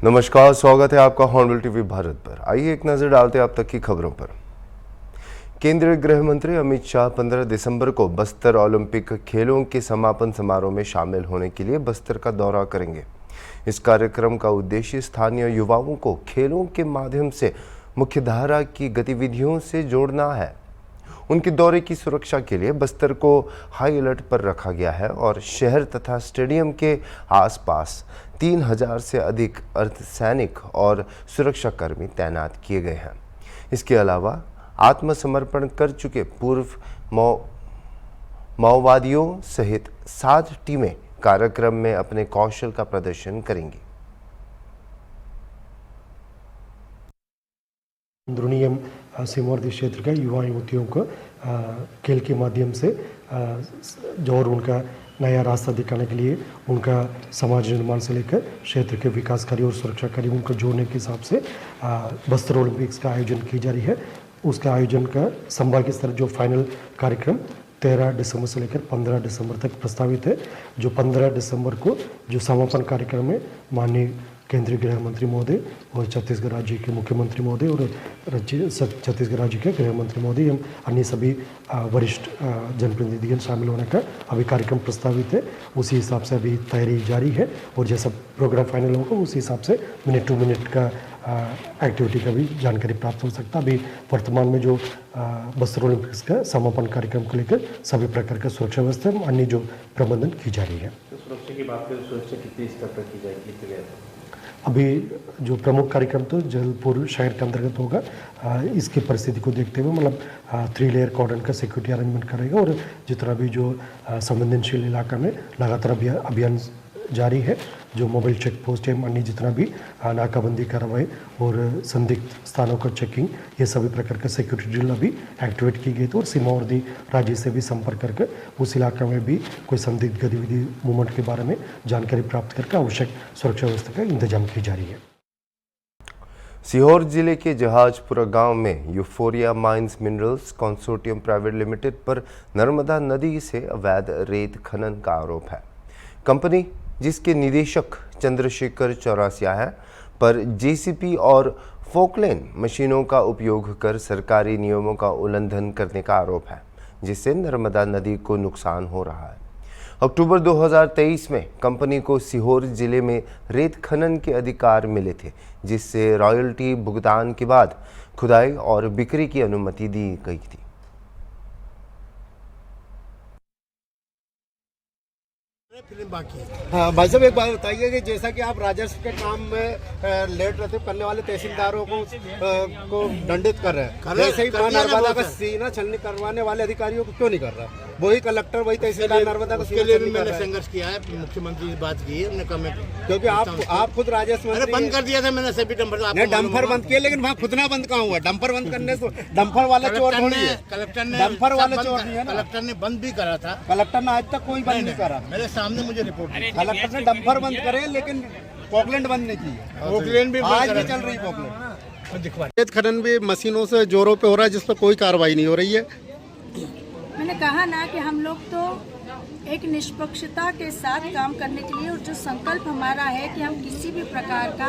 नमस्कार, स्वागत है आपका हॉर्नबिल टीवी भारत पर। आइए एक नजर डालते हैं अब तक की खबरों पर। केंद्रीय गृह मंत्री अमित शाह 15 दिसंबर को बस्तर ओलंपिक खेलों के समापन समारोह में शामिल होने के लिए बस्तर का दौरा करेंगे। इस कार्यक्रम का उद्देश्य स्थानीय युवाओं को खेलों के माध्यम से मुख्यधारा की गतिविधियों से जोड़ना है। उनके दौरे की सुरक्षा के लिए बस्तर को हाई अलर्ट पर रखा गया है और शहर तथा स्टेडियम के आसपास 3000 से अधिक अर्धसैनिक और सुरक्षाकर्मी तैनात किए गए हैं। इसके अलावा आत्मसमर्पण कर चुके पूर्व माओवादियों सहित 7 टीमें कार्यक्रम में अपने कौशल का प्रदर्शन करेंगी। अंदरूनी सीमावर्ती क्षेत्र के युवा युवतियों को खेल के माध्यम से जो और उनका नया रास्ता दिखाने के लिए उनका समाज निर्माण से लेकर क्षेत्र के विकास कार्य और सुरक्षा कार्य उनको जोड़ने के हिसाब से बस्तर ओलंपिक्स का आयोजन की जा रही है। उसका आयोजन का संभागीय स्तर जो फाइनल कार्यक्रम 13 दिसंबर से लेकर 15 दिसंबर तक प्रस्तावित है। जो 15 दिसंबर को जो समापन कार्यक्रम में माननीय केंद्रीय गृह मंत्री महोदय और छत्तीसगढ़ राज्य के मुख्यमंत्री महोदय और छत्तीसगढ़ राज्य के गृह मंत्री महोदय एवं अन्य सभी वरिष्ठ जनप्रतिनिधिगण शामिल होने का अभी कार्यक्रम प्रस्तावित है। उसी हिसाब से अभी तैयारी जारी है और जैसा प्रोग्राम फाइनल होगा उसी हिसाब से मिनट टू मिनट का एक्टिविटी का भी जानकारी प्राप्त हो सकता है। अभी वर्तमान में जो बस्तर ओलंपिक्स का समापन कार्यक्रम को लेकर सभी प्रकार का सुरक्षा व्यवस्था अन्य जो प्रबंधन की जा रही है। तो सुरक्षा की बात करें, सुरक्षा कितनी स्तर पर की जाएगी? अभी जो प्रमुख कार्यक्रम तो जबलपुर शहर के अंतर्गत होगा। इसकी परिस्थिति को देखते हुए मतलब 3 लेयर कॉर्डन का सिक्योरिटी अरेंजमेंट करेगा और जितना भी जो संवेदनशील इलाका में लगातार अभियान जारी है। जो मोबाइल चेक पोस्ट है अन्य जितना भी नाकाबंदी कार्रवाई और संदिग्ध स्थानों का चेकिंग ये सभी प्रकार का सिक्योरिटी ड्रिल अभी एक्टिवेट की गई थी और सीमावर्ती राज्य से भी संपर्क करके उस इलाका में भी कोई संदिग्ध गतिविधि मूवमेंट के बारे में जानकारी प्राप्त करके आवश्यक सुरक्षा व्यवस्था का इंतजाम की जा रही है। सीहोर जिले के जहाजपुरा गांव में euphoria mines minerals consortium private limited पर नर्मदा नदी से अवैध रेत खनन का आरोप है। कंपनी जिसके निदेशक चंद्रशेखर चौरसिया है पर जेसीपी और फोकलेन मशीनों का उपयोग कर सरकारी नियमों का उल्लंघन करने का आरोप है, जिससे नर्मदा नदी को नुकसान हो रहा है। अक्टूबर 2023 में कंपनी को सीहोर जिले में रेत खनन के अधिकार मिले थे, जिससे रॉयल्टी भुगतान के बाद खुदाई और बिक्री की अनुमति दी गई थी। बाकी हाँ भाई साहब, एक बात बताइए कि जैसा कि आप राजस्व के काम में लेट रहते करने वाले तहसीलदारों को दंडित कर रहे हैं, वैसे ही नर्मदा का सीना छलनी करवाने वाले अधिकारियों को क्यों नहीं कर रहा? वही कलेक्टर वही तहसीलदार नर्मदा का उसके लिए भी मैंने संघर्ष किया है। मुख्यमंत्री से बात की है, क्योंकि आप खुद राजस्व मंत्री बंद कर दिया था मैंने सभी डंपर बंद किया, लेकिन वहाँ खुदना बंद कहाँ हुआ? डंपर बंद करने से डंपर वाला चोर थोड़ी है। कलेक्टर ने डंपर वाला चोर नहीं है ना। कलेक्टर ने बंद भी करा था। कलेक्टर ने आज तक कोई बंद नहीं करा। मेरे सामने मुझे रिपोर्ट कलेक्टर ने डंपर बंद करे लेकिन पोकलैंड बंद नहीं की। पोकलैंड भी आज भी चल रही पोकलैंड। रेत खनन भी मशीनों से जोरों पे हो रहा है, जिस पर कोई कार्रवाई नहीं हो रही है। मैंने कहा ना कि हम लोग तो एक निष्पक्षता के साथ काम करने के लिए और जो संकल्प हमारा है कि हम किसी भी प्रकार का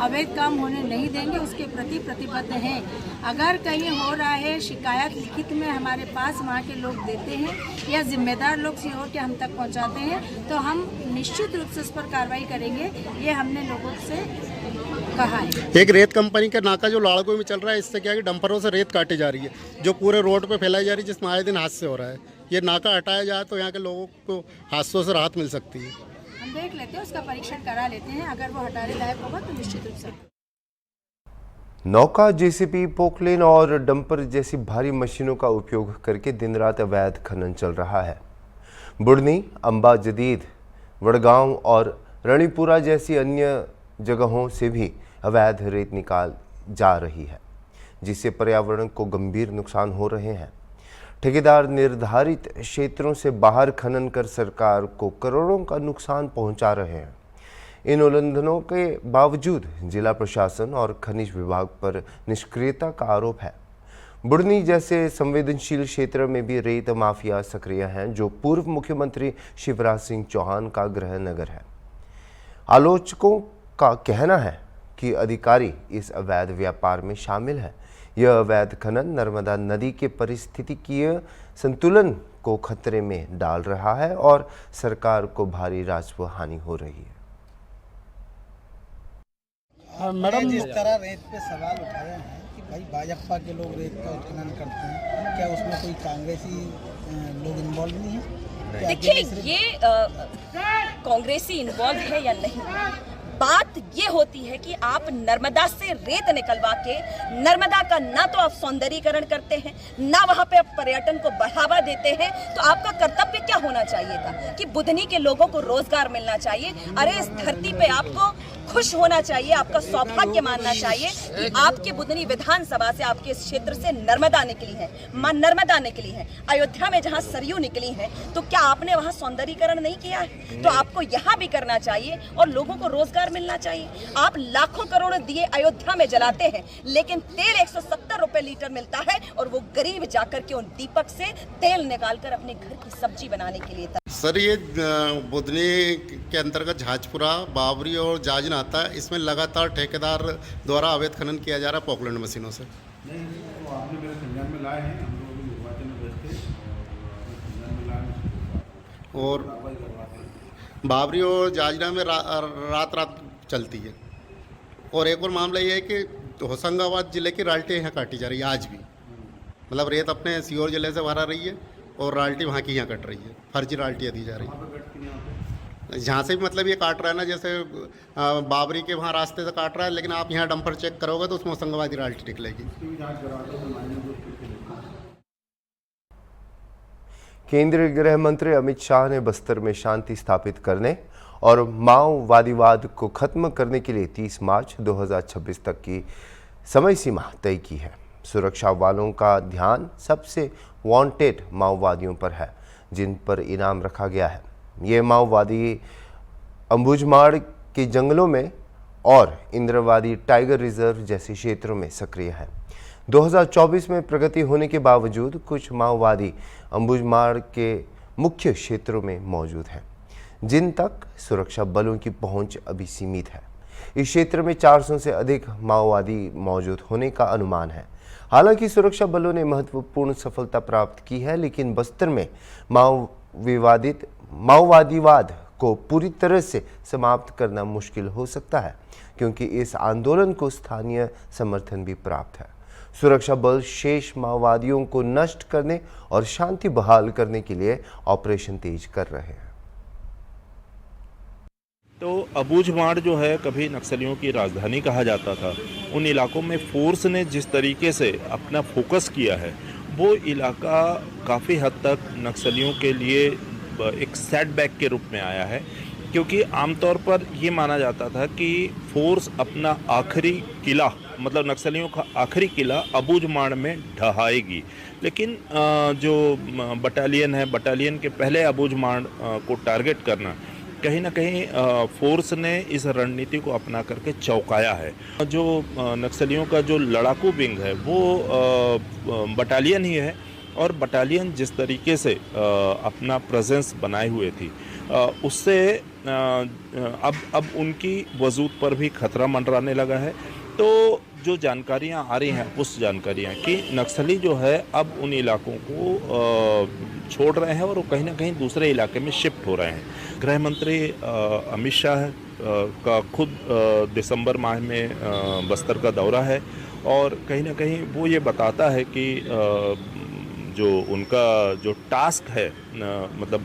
अवैध काम होने नहीं देंगे, उसके प्रति प्रतिबद्ध हैं। अगर कहीं हो रहा है शिकायत लिखित में हमारे पास वहाँ के लोग देते हैं या जिम्मेदार लोग सीहोर के हम तक पहुँचाते हैं तो हम निश्चित रूप से उस पर कार्रवाई करेंगे। ये हमने लोगों से कहा है। एक रेत कंपनी का नाका जो लाड़गो में चल रहा है, इससे क्या है कि डंपरों से रेत काटी जा रही है जो पूरे रोड पे फैलाई जा रही है, जिसमें आए दिन हादसे हो रहा है। ये नाका हटाया जाए तो यहाँ के लोगों को हादसों से राहत मिल सकती है। हम देख लेते हैं, उसका परीक्षण करा लेते हैं। अगर वो हटाने लायक होगा तो निश्चित रूप से। नौका, जेसीबी, पोकलेन और डंपर जैसी भारी मशीनों का उपयोग करके दिन रात अवैध खनन चल रहा है। बुढ़नी, अंबा जदीद, वड़गांव और रणीपुरा जैसी अन्य जगहों से भी अवैध रेत निकाल जा रही है, जिससे पर्यावरण को गंभीर नुकसान हो रहे हैं। ठेकेदार निर्धारित क्षेत्रों से बाहर खनन कर सरकार को करोड़ों का नुकसान पहुंचा रहे हैं। इन उल्लंघनों के बावजूद जिला प्रशासन और खनिज विभाग पर निष्क्रियता का आरोप है। बुढ़नी जैसे संवेदनशील क्षेत्र में भी रेत माफिया सक्रिय हैं, जो पूर्व मुख्यमंत्री शिवराज सिंह चौहान का गृह नगर है। आलोचकों का कहना है कि अधिकारी इस अवैध व्यापार में शामिल है। यह अवैध खनन नर्मदा नदी के पारिस्थितिकीय संतुलन को खतरे में डाल रहा है और सरकार को भारी राजस्व हानि हो रही है। मैडम, जिस तरह रेत पे सवाल उठाए हैं कि भाई भाजपा के लोग रेत का उत्खनन करते हैं, क्या उसमें कोई कांग्रेसी लोग इन्वॉल्व नहीं है? देखिए, ये कांग्रेसी इन्वॉल्व है या नहीं, बात ये होती है कि आप नर्मदा से रेत निकलवा के नर्मदा का ना तो आप सौंदर्यीकरण करते हैं, ना वहाँ पे आप पर्यटन को बढ़ावा देते हैं। तो आपका कर्तव्य क्या होना चाहिए था कि बुधनी के लोगों को रोजगार मिलना चाहिए। अरे इस धरती पे आपको खुश होना चाहिए, आपका सौभाग्य मानना चाहिए कि आपके बुधनी विधानसभा से, आपके इस क्षेत्र से नर्मदा निकली है, मां नर्मदा निकली है। अयोध्या में जहां सरयू निकली है, तो क्या आपने वहां सौंदर्यीकरण नहीं किया है? तो आपको यहां भी करना चाहिए और लोगों को रोजगार मिलना चाहिए। आप लाखों करोड़ दिए अयोध्या में जलाते हैं, लेकिन तेल 170 रुपए लीटर मिलता है और वो गरीब जाकर के उन दीपक से तेल निकालकर अपने घर की सब्जी बनाने के लिए। सर, ये बुधनी के अंतर्गत झाजपुरा, बाबरी और जाजना आता है। इसमें लगातार ठेकेदार द्वारा अवैध खनन किया जा रहा है पॉकलैंड मशीनों से। नहीं, वो आपने मेरे संज्ञान में लाए हैं, हम लोग भी निर्वाचन में व्यस्त थे और संज्ञान में लाए और बाबरी और जाजना में रात रात चलती है। और एक और मामला ये है कि होशंगाबाद जिले की राल्टी यहाँ काटी जा रही है आज भी। मतलब रेत अपने सीहोर जिले से भरा रही है और राल्टी वहाँ की यहाँ कट रही है, फर्जी राल्टियाँ दी जा रही है। जहाँ से भी मतलब ये काट रहा है ना, जैसे बाबरी के वहाँ रास्ते से काट रहा है, लेकिन आप यहाँ डंपर चेक करोगे तो उसमें होशंगाबादी राल्टी निकलेगी। केंद्रीय गृह मंत्री अमित शाह ने बस्तर में शांति स्थापित करने और माओवादीवाद को खत्म करने के लिए 30 मार्च 2026 तक की समय सीमा तय की है। सुरक्षा वालों का ध्यान सबसे वांटेड माओवादियों पर है, जिन पर इनाम रखा गया है। ये माओवादी अंबुजमाड़ के जंगलों में और इंद्रवादी टाइगर रिजर्व जैसे क्षेत्रों में सक्रिय है। 2024 में प्रगति होने के बावजूद कुछ माओवादी अंबुजमाड़ के मुख्य क्षेत्रों में मौजूद हैं, जिन तक सुरक्षा बलों की पहुंच अभी सीमित है। इस क्षेत्र में 400 से अधिक माओवादी मौजूद होने का अनुमान है। हालांकि सुरक्षा बलों ने महत्वपूर्ण सफलता प्राप्त की है, लेकिन बस्तर में माओवादीवाद को पूरी तरह से समाप्त करना मुश्किल हो सकता है, क्योंकि इस आंदोलन को स्थानीय समर्थन भी प्राप्त है। सुरक्षा बल शेष माओवादियों को नष्ट करने और शांति बहाल करने के लिए ऑपरेशन तेज कर रहे हैं। तो अबूझमाड़ जो है कभी नक्सलियों की राजधानी कहा जाता था। उन इलाकों में फोर्स ने जिस तरीके से अपना फोकस किया है, वो इलाका काफ़ी हद तक नक्सलियों के लिए एक सेटबैक के रूप में आया है, क्योंकि आमतौर पर ये माना जाता था कि फोर्स अपना आखिरी किला, मतलब नक्सलियों का आखिरी किला अबूझमाड़ में ढहाएगी। लेकिन जो बटालियन है, बटालियन के पहले अबूझमाड़ को टारगेट करना, कहीं ना कहीं फोर्स ने इस रणनीति को अपना करके चौंकाया है। जो नक्सलियों का जो लड़ाकू विंग है वो बटालियन ही है, और बटालियन जिस तरीके से अपना प्रेजेंस बनाए हुए थी, उससे अब उनकी वजूद पर भी खतरा मंडराने लगा है। तो जो जानकारियां आ रही हैं, उस जानकारियां कि नक्सली जो है अब उन इलाकों को छोड़ रहे हैं और वो कहीं ना कहीं दूसरे इलाके में शिफ्ट हो रहे हैं। गृह मंत्री अमित शाह का खुद दिसंबर माह में बस्तर का दौरा है, और कहीं ना कहीं वो ये बताता है कि जो उनका जो टास्क है, मतलब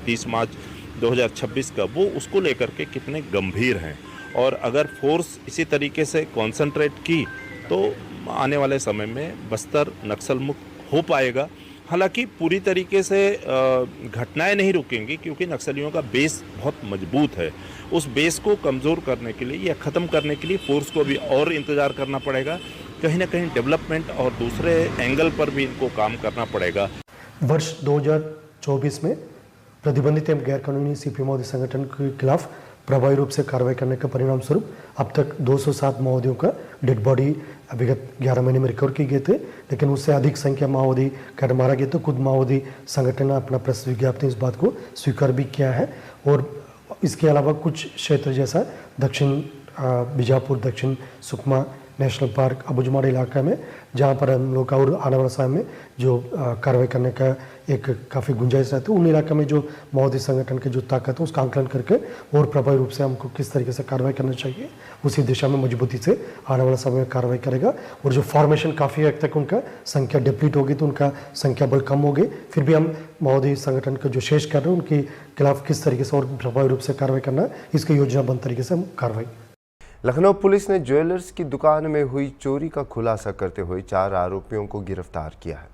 30 मार्च 2026 का, वो उसको लेकर के कितने गंभीर हैं। और अगर फोर्स इसी तरीके से कंसंट्रेट की तो आने वाले समय में बस्तर नक्सल मुक्त हो पाएगा। हालांकि पूरी तरीके से घटनाएं नहीं रुकेंगी, क्योंकि नक्सलियों का बेस बहुत मजबूत है। उस बेस को कमज़ोर करने के लिए या ख़त्म करने के लिए फोर्स को भी और इंतज़ार करना पड़ेगा। कहीं ना कहीं डेवलपमेंट और दूसरे एंगल पर भी इनको काम करना पड़ेगा। वर्ष 2024 में प्रतिबंधित एवं गैरकानूनी सीपी माओवादी संगठन के खिलाफ प्रभावी रूप से कार्रवाई करने के परिणाम स्वरूप अब तक 207 माओवादियों का डेड बॉडी विगत 11 महीने में रिकवर किए गए थे, लेकिन उससे अधिक संख्या माओवादी का मारा गया। तो खुद माओवादी संगठन ने अपना प्रेस विज्ञप्ति इस बात को स्वीकार भी किया है। और इसके अलावा कुछ क्षेत्र जैसा दक्षिण बीजापुर दक्षिण सुकमा नेशनल पार्क अबुजमाड़ इलाका में, जहाँ पर हम लोग का और आने वाला समय में जो कार्रवाई करने का एक काफ़ी गुंजाइश रहती है। उन इलाका में जो माओवादी संगठन की जो ताकत है उसका आंकलन करके और प्रभावी रूप से हमको किस तरीके से कार्रवाई करना चाहिए उसी दिशा में मजबूती से आने वाला समय में कार्रवाई करेगा। और जो फॉर्मेशन काफ़ी हद तक उनका संख्या डिप्लीट होगी तो उनका संख्या बल कम होगी, फिर भी हम माओवादी संगठन का जो शेष कर रहे हैं उनके खिलाफ किस तरीके से और प्रभावी रूप से कार्रवाई करना है, इसकी योजनाबद्ध तरीके से हम कार्रवाई। लखनऊ पुलिस ने ज्वेलर्स की दुकान में हुई चोरी का खुलासा करते हुए 4 आरोपियों को गिरफ्तार किया है।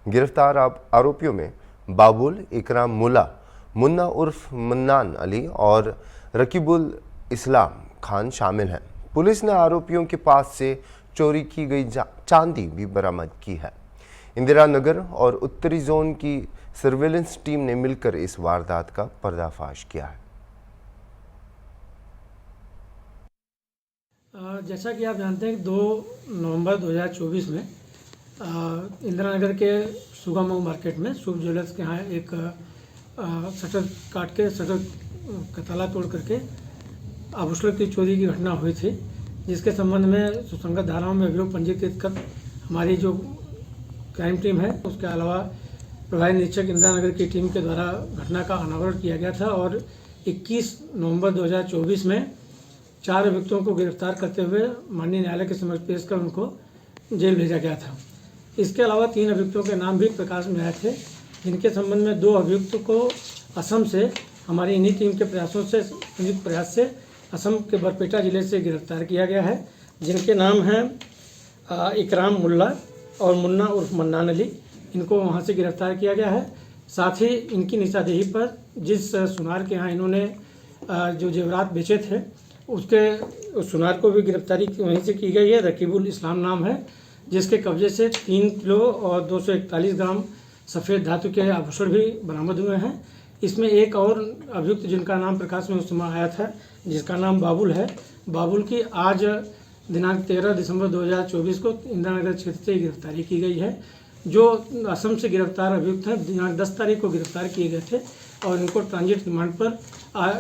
गिरफ्तार आरोपियों में बाबुल, इकराम मुल्ला, मुन्ना उर्फ मन्नान अली और रकीबुल इस्लाम खान शामिल हैं। पुलिस ने आरोपियों के पास से चोरी की गई चांदी भी बरामद की है। इंदिरा नगर और उत्तरी जोन की सर्वेलेंस टीम ने मिलकर इस वारदात का पर्दाफाश किया है। जैसा कि आप जानते हैं कि 2 नवंबर 2024 में इंदिरा नगर के सुगम मार्केट में शुभ ज्वेलर्स के यहाँ एक शटर काट के शटर का ताला तोड़ करके आभूषण की चोरी की घटना हुई थी, जिसके संबंध में सुसंगत धाराओं में अभियोग पंजीकृत कर हमारी जो क्राइम टीम है उसके अलावा प्रभारी निरीक्षक इंदिरा नगर की टीम के द्वारा घटना का अनावरण किया गया था और 21 नवंबर 2024 में 4 अभियुक्तों को गिरफ्तार करते हुए माननीय न्यायालय के समक्ष पेश कर उनको जेल भेजा गया था। इसके अलावा 3 अभियुक्तों के नाम भी प्रकाश में आए थे, जिनके संबंध में 2 अभियुक्त को असम से हमारी इन्हीं टीम के प्रयासों से संयुक्त प्रयास से असम के बरपेटा जिले से गिरफ्तार किया गया है, जिनके नाम हैं इकराम मुल्ला और मुन्ना उर्फ मन्नान अली। इनको वहाँ से गिरफ्तार किया गया है। साथ ही इनकी निशादेही पर जिस सुनार के यहाँ इन्होंने जो जेवरात बेचे थे उसके सुनार को भी गिरफ्तारी वहीं से की गई है। रकीबुल इस्लाम नाम है, जिसके कब्जे से 3 किलो और 241 ग्राम सफ़ेद धातु के आभूषण भी बरामद हुए हैं। इसमें एक और अभियुक्त जिनका नाम प्रकाश में उस समय आया था, जिसका नाम बाबुल है। बाबुल की आज दिनांक 13 दिसंबर 2024 को इंदिरा नगर क्षेत्र से गिरफ्तारी की गई है। जो असम से गिरफ्तार अभियुक्त हैं दिनांक 10 तारीख को गिरफ्तार किए गए थे और इनको ट्रांजिट रिमांड पर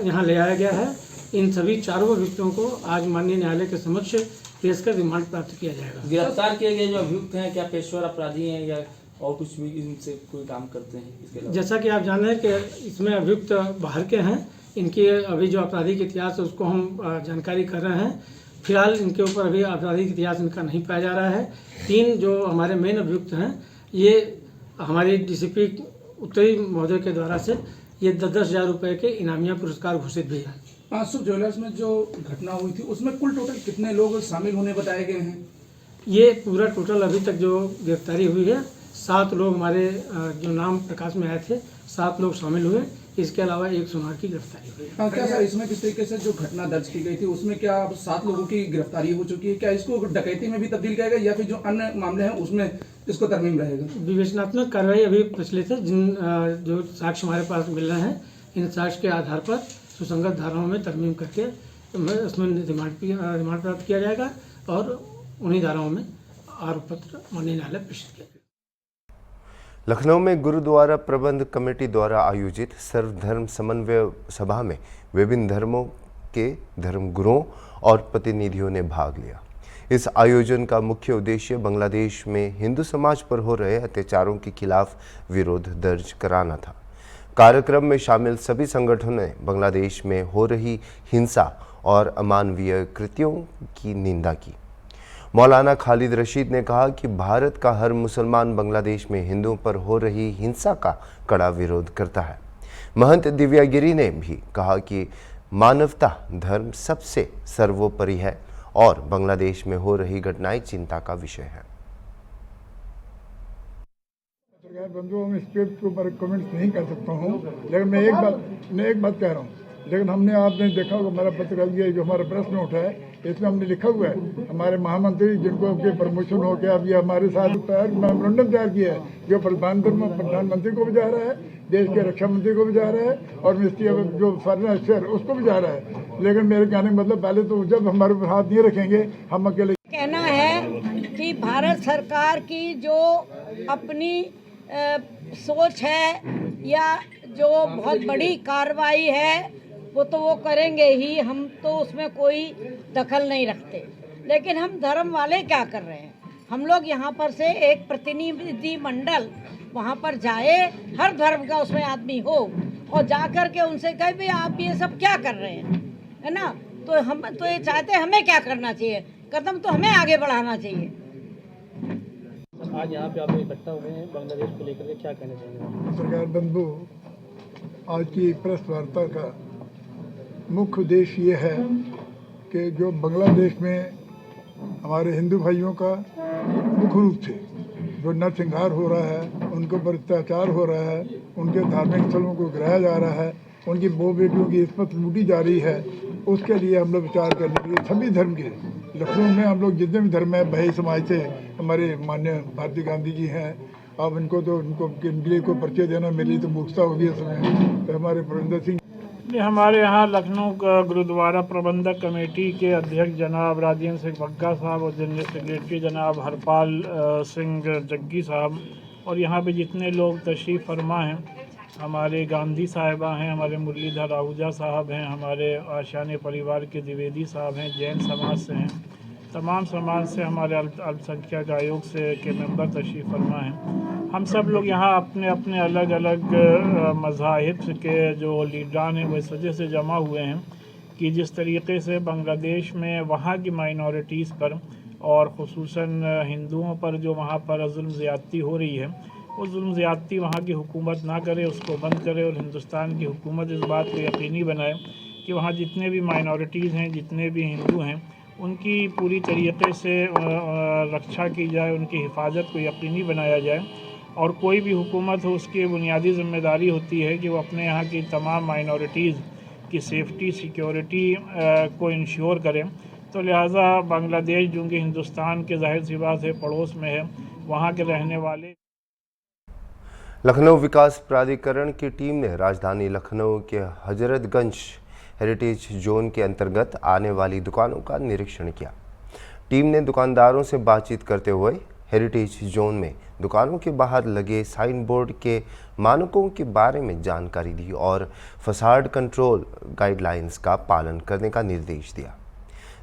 यहाँ ले आया गया है। इन सभी 4 अभियुक्तों को आज माननीय न्यायालय के समक्ष पेश कर रिमांड प्राप्त किया जाएगा। गिरफ्तार किए गए जो अभियुक्त हैं क्या पेशेवर अपराधी हैं या और कुछ भी इनसे कोई काम करते हैं? इसके अलावा जैसा कि आप जान रहे हैं कि इसमें अभियुक्त बाहर के हैं, इनके अभी जो आपराधिक इतिहास है उसको हम जानकारी कर रहे हैं। फिलहाल इनके ऊपर अभी आपराधिक इतिहास इनका नहीं पाया जा रहा है। 3 जो हमारे मेन अभियुक्त हैं ये हमारे डीसीपी उत्तरी महोदय के द्वारा से ये 10,000 रुपये के इनामिया पुरस्कार घोषित भी है। शुभ ज्वेलर्स में जो घटना हुई थी उसमें कुल टोटल कितने लोग शामिल होने बताए गए हैं? ये पूरा टोटल अभी तक जो गिरफ्तारी हुई है 7 लोग हमारे जो नाम प्रकाश में आए थे 7 लोग शामिल हुए। इसके अलावा 1 सुनार की गिरफ्तारी हुई है। क्या सर इसमें किस तरीके से जो घटना दर्ज की गई थी उसमें क्या 7 लोगों की गिरफ्तारी हो चुकी है? क्या इसको डकैती में भी तब्दील किया गया या फिर जो अन्य मामले हैं उसमें इसको तरमीम रहेगा? विवेचनात्मक कार्रवाई अभी प्रचलित है। जिन जो साक्ष्य हमारे पास मिल रहे हैं इन साक्ष्य के आधार पर सुसंगत धाराओं में तरमीम करके उसमें रिमांड प्राप्त किया जाएगा और उन्हीं धाराओं में आरोप पत्र माननीय न्यायालय प्रेषित किया जाएगा। लखनऊ में गुरुद्वारा प्रबंध कमेटी द्वारा आयोजित सर्वधर्म समन्वय सभा में विभिन्न धर्मों के धर्मगुरुओं और प्रतिनिधियों ने भाग लिया। इस आयोजन का मुख्य उद्देश्य बांग्लादेश में हिंदू समाज पर हो रहे अत्याचारों के खिलाफ विरोध दर्ज कराना था। कार्यक्रम में शामिल सभी संगठनों ने बांग्लादेश में हो रही हिंसा और अमानवीय कृत्यों की निंदा की। मौलाना खालिद रशीद ने कहा कि भारत का हर मुसलमान बांग्लादेश में हिंदुओं पर हो रही हिंसा का कड़ा विरोध करता है। महंत दिव्यागिरी ने भी कहा कि मानवता धर्म सबसे सर्वोपरि है और बांग्लादेश में हो रही घटनाएं चिंता का विषय है। बंधुओं में इस पे के ऊपर कमेंट्स नहीं कर सकता हूँ, लेकिन मैं एक बात कह रहा हूँ। लेकिन आपने देखा होगा हमारा पत्रकार ये जो हमारा प्रश्न उठा है इसमें हमने लिखा हुआ है हमारे महामंत्री जिनको अब प्रमोशन हो गया अब ये हमारे साथ मेमोरेंडम तैयार किया है जो प्रधानमंत्री को भी जा रहा है, देश के रक्षा मंत्री को भी जा रहा है और मिनिस्ट्री ऑफ जो फॉरेन अफेयर उसको भी जा रहा है। लेकिन मेरे कहने का मतलब पहले तो जब हमारे ऊपर हाथ नहीं रखेंगे हम अकेले। कहना है कि भारत सरकार की जो अपनी सोच है या जो बहुत बड़ी कार्रवाई है वो तो वो करेंगे ही, हम तो उसमें कोई दखल नहीं रखते। लेकिन हम धर्म वाले क्या कर रहे हैं, हम लोग यहाँ पर से एक प्रतिनिधि मंडल वहाँ पर जाए, हर धर्म का उसमें आदमी हो, और जा कर के उनसे कहे भी आप ये सब क्या कर रहे हैं, है ना। तो हम तो ये चाहते हैं, हमें क्या करना चाहिए, कदम तो हमें आगे बढ़ाना चाहिए। आज यहाँ पे आप इकट्ठा हुए हैं, बांग्लादेश को लेकर के क्या कहना चाहेंगे? सरकार बंधु, आज की प्रेस वार्ता का मुख्य उद्देश्य ये है कि जो बांग्लादेश में हमारे हिंदू भाइयों का मुख्य रूप से जो नरसंहार हो रहा है, उनके ऊपर अत्याचार हो रहा है, उनके धार्मिक स्थलों को गिराया जा रहा है, उनकी बहु बेटियों की इस्मत लूटी जा रही है, उसके लिए हम लोग विचार करने के लिए सभी धर्म के, लखनऊ में हम लोग जितने भी धर्म है, बही समाज से हमारे माननीय भारती गांधी जी हैं, अब इनको इनके लिए कोई परिचय देना मेरे लिए तो मूर्खता होगी इस समय। तो हमारे प्रविंदर सिंह, हमारे यहाँ लखनऊ का गुरुद्वारा प्रबंधक कमेटी के अध्यक्ष जनाब राजेंद्र सिंह बग्गा साहब और जनरल सेक्रेटरी जनाब हरपाल सिंह जग्गी साहब, और यहाँ पे जितने लोग तशरीफ़ फरमा हैं, हमारे गांधी साहिबा हैं, हमारे मुरलीधर आहूजा साहब हैं, हमारे आशानी परिवार के द्विवेदी साहब हैं, जैन समाज से हैं, तमाम समाज से, हमारे अल्पसंख्यक आयोग से के मेंबर तशरीफ़ फरमा हैं। हम सब लोग यहाँ अपने अपने अलग अलग मज़ाहिब के जो लीडरान हैं वो इस वजह से जमा हुए हैं कि जिस तरीके से बांग्लादेश में वहाँ की माइनॉरिटीज़ पर और ख़ुसूसन हिंदुओं पर जो वहाँ पर जुल्म ज़्यादती हो रही है, वो जुल्म ज़्यादती वहाँ की हुकूमत ना करे, उसको बंद करे, और हिंदुस्तान की हुकूमत इस बात को यकीनी बनाए कि वहाँ जितने भी माइनॉरिटीज़ हैं, जितने भी हिंदू हैं, उनकी पूरी तरीके से रक्षा की जाए, उनकी हिफाजत को यकीनी बनाया जाए। और कोई भी हुकूमत हो, उसकी बुनियादी ज़िम्मेदारी होती है कि वो अपने यहाँ की तमाम माइनॉरिटीज़ की सेफ्टी सिक्योरिटी को इंश्योर करें। तो लिहाजा बांग्लादेश जो कि हिंदुस्तान के ज़ाहिर सी बात है पड़ोस में है, वहाँ के रहने वाले। लखनऊ विकास प्राधिकरण की टीम ने राजधानी लखनऊ के हजरतगंज हेरिटेज जोन के अंतर्गत आने वाली दुकानों का निरीक्षण किया। टीम ने दुकानदारों से बातचीत करते हुए हेरिटेज जोन में दुकानों के बाहर लगे साइन बोर्ड के मानकों के बारे में जानकारी दी और फसाड कंट्रोल गाइडलाइंस का पालन करने का निर्देश दिया।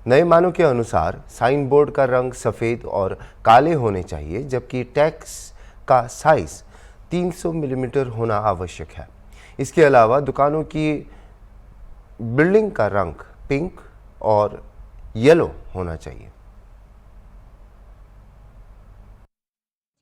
नए मानकों के अनुसार साइन बोर्ड का रंग सफ़ेद और काले होने चाहिए, जबकि टैक्स का साइज़ 300 मिलीमीटर होना आवश्यक है। इसके अलावा दुकानों की बिल्डिंग का रंग पिंक और येलो होना चाहिए।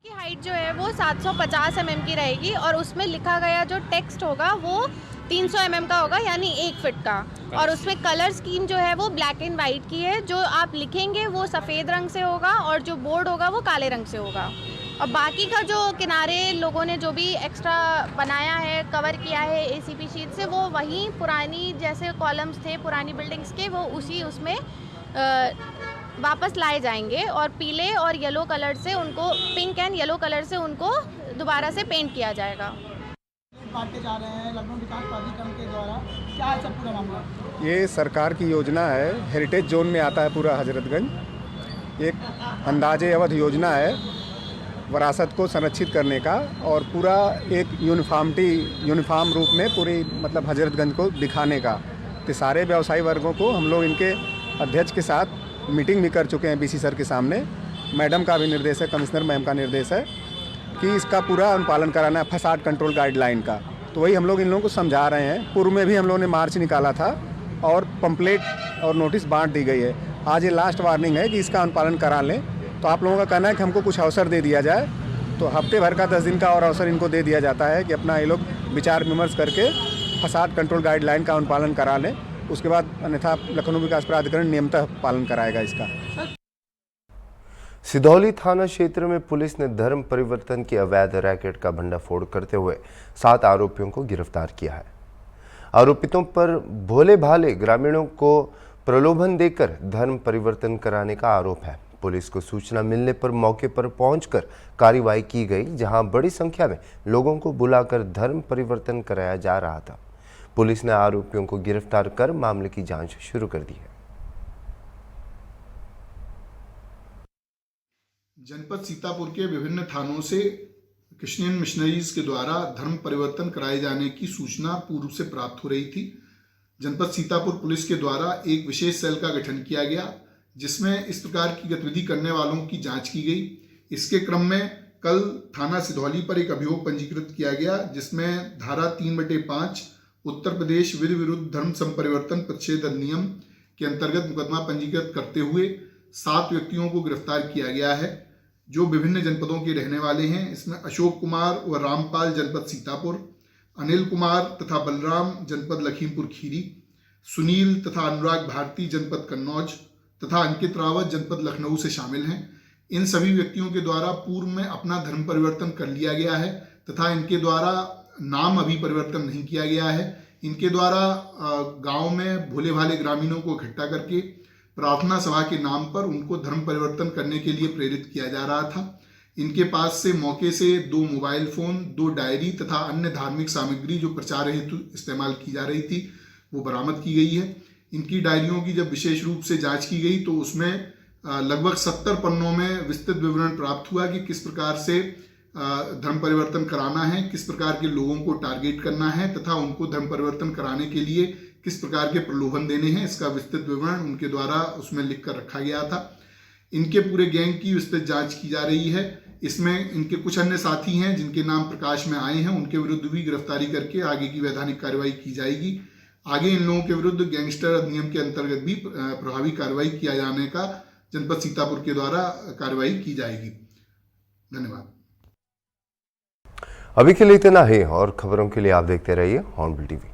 की हाइट जो है वो 750 mm की रहेगी और उसमें लिखा गया जो टेक्स्ट होगा वो 300 mm का होगा, यानी 1 फीट का। और उसमें कलर स्कीम जो है वो ब्लैक एंड वाइट की है, जो आप लिखेंगे वो सफ़ेद रंग से होगा और जो बोर्ड होगा वो काले रंग से होगा। और बाकी का जो किनारे लोगों ने जो भी एक्स्ट्रा बनाया है, कवर किया है ACP शीट से, वो वहीं पुरानी जैसे कॉलम्स थे पुरानी बिल्डिंग्स के, वो उसी उसमें वापस लाए जाएंगे और पीले और येलो कलर से उनको, पिंक एंड येलो कलर से उनको दोबारा से पेंट किया जाएगा। बांटे जा रहे हैं लखनऊ विकास प्राधिकरण के द्वारा, क्या है सब पूरा मामला? ये सरकार की योजना है, हेरिटेज जोन में आता है पूरा हजरतगंज। एक अंदाजे अवध योजना है विरासत को संरक्षित करने का, और पूरा एक यूनिफॉर्म रूप में पूरी मतलब हजरतगंज को दिखाने का। तो सारे व्यवसायी वर्गों को हम लोग इनके अध्यक्ष के साथ मीटिंग भी कर चुके हैं BC सर के सामने। मैडम का भी निर्देश है, कमिश्नर मैम का निर्देश है कि इसका पूरा अनुपालन कराना है फसाड कंट्रोल गाइडलाइन का। तो वही हम लोग इन लोगों को समझा रहे हैं। पूर्व में भी हम लोगों ने मार्च निकाला था और पंपलेट और नोटिस बांट दी गई है। आज ये लास्ट वार्निंग है कि इसका अनुपालन करा लें। तो आप लोगों का कहना है कि हमको कुछ अवसर दे दिया जाए, तो हफ्ते भर का 10 दिन का और अवसर इनको दे दिया जाता है कि अपना ये लोग विचार विमर्श करके फसाड कंट्रोल गाइडलाइन का अनुपालन करा लें। उसके बाद अन्यथा लखनऊ विकास प्राधिकरण नियमतः पालन कराएगा इसका। सिधौली थाना क्षेत्र में पुलिस ने धर्म परिवर्तन की अवैध रैकेट का भंडाफोड़ करते हुए 7 आरोपियों को गिरफ्तार किया है। आरोपितों पर भोले भाले ग्रामीणों को प्रलोभन देकर धर्म परिवर्तन कराने का आरोप है। पुलिस को सूचना मिलने पर मौके पर पहुंचकर कार्रवाई की गई, जहां बड़ी संख्या में लोगों को बुलाकर धर्म परिवर्तन कराया जा रहा था। पुलिस ने आरोपियों को गिरफ्तार कर मामले की जांच शुरू कर दी है। जनपद सीतापुर के विभिन्न थानों से क्रिश्चियन मिशनरीज के द्वारा धर्म परिवर्तन कराए जाने की सूचना पूर्व से प्राप्त हो रही थी। जनपद सीतापुर पुलिस के द्वारा एक विशेष सेल का गठन किया गया, जिसमें इस प्रकार की गतिविधि करने वालों की जांच की गई। इसके क्रम में कल थाना सिधौली पर एक अभियोग पंजीकृत किया गया, जिसमें धारा 3/5 उत्तर प्रदेश वीर विरुद्ध धर्म संपरिवर्तन प्रतिषेध अधिनियम के अंतर्गत मुकदमा पंजीकृत करते हुए 7 व्यक्तियों को गिरफ्तार किया गया है, जो विभिन्न जनपदों के रहने वाले हैं। इसमें अशोक कुमार व रामपाल जनपद सीतापुर, अनिल कुमार तथा बलराम जनपद लखीमपुर खीरी, सुनील तथा अनुराग भारती जनपद कन्नौज तथा अंकित रावत जनपद लखनऊ से शामिल हैं। इन सभी व्यक्तियों के द्वारा पूर्व में अपना धर्म परिवर्तन कर लिया गया है तथा इनके द्वारा नाम अभी परिवर्तन नहीं किया गया है। इनके द्वारा गांव में भोले भाले ग्रामीणों को इकट्ठा करके प्रार्थना सभा के नाम पर उनको धर्म परिवर्तन करने के लिए प्रेरित किया जा रहा था। इनके पास से मौके से 2 मोबाइल फोन, 2 डायरी तथा अन्य धार्मिक सामग्री जो प्रचार हेतु इस्तेमाल की जा रही थी वो बरामद की गई है। इनकी डायरियों की जब विशेष रूप से जांच की गई तो उसमें लगभग 70 पन्नों में विस्तृत विवरण प्राप्त हुआ कि किस प्रकार से धर्म परिवर्तन कराना है, किस प्रकार के लोगों को टारगेट करना है तथा उनको धर्म परिवर्तन कराने के लिए किस प्रकार के प्रलोभन देने हैं। इसका विस्तृत विवरण उनके द्वारा उसमें लिख कर रखा गया था। इनके पूरे गैंग की विस्तृत जांच की जा रही है। इसमें इनके कुछ अन्य साथी हैं जिनके नाम प्रकाश में आए हैं, उनके विरुद्ध भी गिरफ्तारी करके आगे की वैधानिक कार्रवाई की जाएगी। आगे इन लोगों के विरुद्ध गैंगस्टर अधिनियम के अंतर्गत भी प्रभावी कार्रवाई किया जाने का जनपद सीतापुर के द्वारा कार्रवाई की जाएगी। धन्यवाद। अभी के लिए इतना ही और खबरों के लिए आप देखते रहिए हॉर्नबिल टीवी।